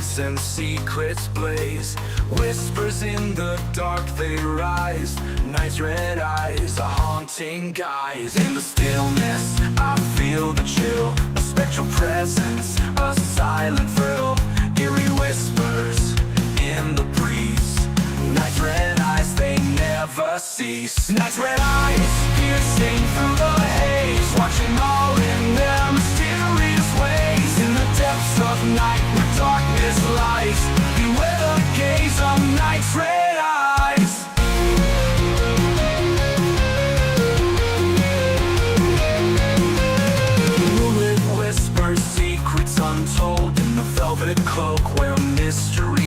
thoughts and secrets blaze. Whispers in the dark, they rise. Night's red eyes, a haunting guise. In the stillness, I feel the chill. A spectral presence, a silent thrill. Eerie whispers in the breeze. Night's red eyes, they never cease. Night's red eyes, piercing through the haze, watching all in their mysterious ways. In the depths of night where darkness lies, beware the gaze of night's red eyes. Moonlit whispers, secrets untold in the velvet cloak where mystery